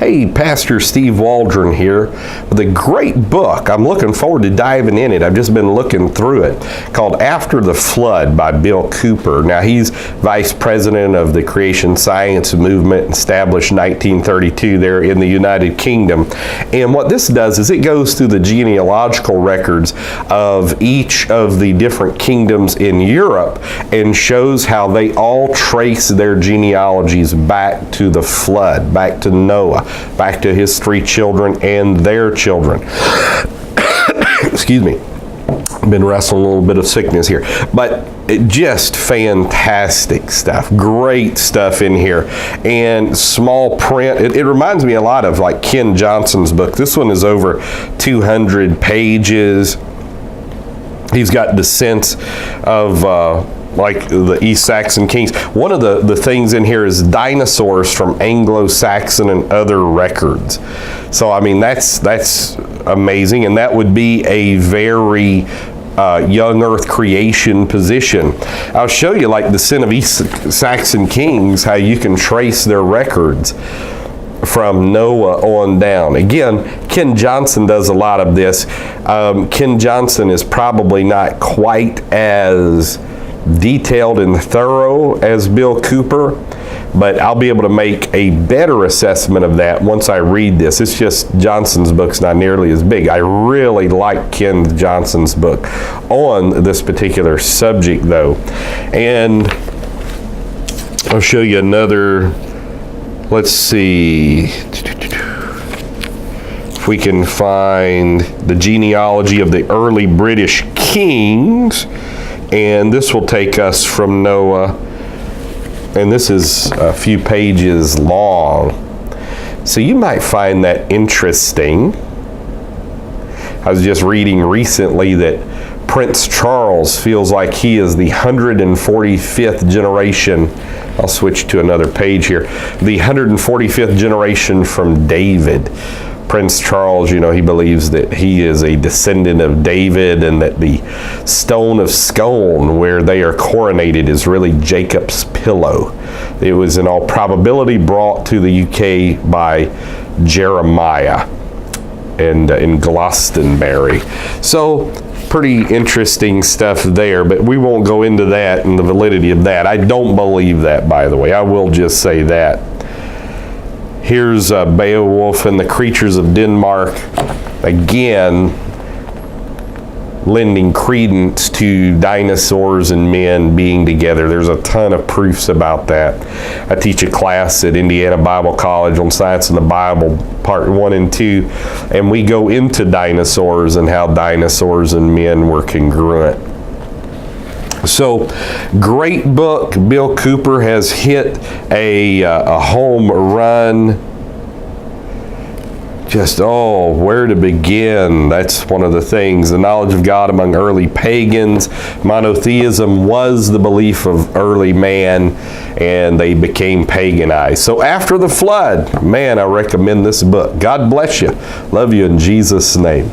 Hey, Pastor Steve Waldron here with a great book. I'm looking forward to diving in it. I've just been looking through it, called After the Flood by Bill Cooper. Now, he's vice president of the Creation Science Movement, established 1932 there in the United Kingdom. And what this does is it goes through the genealogical records of each of the different kingdoms in Europe and shows how they all trace their genealogies back to the flood, back to Noah, back to his 3 children and their children. Excuse me. I've been wrestling a little bit of sickness here, but just fantastic stuff. Great stuff in here, and small print. It reminds me a lot of like Ken Johnson's book. This one is over 200 pages. He's got descents of like the East Saxon kings. One of the things in here is dinosaurs from Anglo-Saxon and other records. So I mean that's amazing, and that would be a very young earth creation position. I'll show you like descent of East Saxon kings, how you can trace their records from Noah on down. Again, Ken Johnson does a lot of this. Ken Johnson is probably not quite as detailed and thorough as Bill Cooper, but I'll be able to make a better assessment of that once I read this. It's just Johnson's book's not nearly as big. I really like Ken Johnson's book on this particular subject though. And I'll show you another, let's see if we can find the genealogy of the early British kings. And this will take us from Noah, and this is a few pages long. So you might find that interesting. I was just reading recently that Prince Charles feels like he is the 145th generation. I'll switch to another page here. The 145th generation from David. Prince Charles, you know, he believes that he is a descendant of David, and that the stone of Scone, where they are coronated, is really Jacob's pillow. It was in all probability brought to the UK by Jeremiah and in Glastonbury. So pretty interesting stuff there, but we won't go into that and the validity of that. I don't believe that, by the way. I will just say that. Here's Beowulf and the Creatures of Denmark, again lending credence to dinosaurs and men being together. There's a ton of proofs about that. I teach a class at Indiana Bible College on Science of the Bible, part 1 and 2, and we go into dinosaurs and how dinosaurs and men were congruent. So, great book. Bill Cooper has hit a home run. Just, where to begin? That's one of the things. The knowledge of God among early pagans. Monotheism was the belief of early man, and they became paganized. So after the flood, man, I recommend this book. God bless you. Love you in Jesus' name.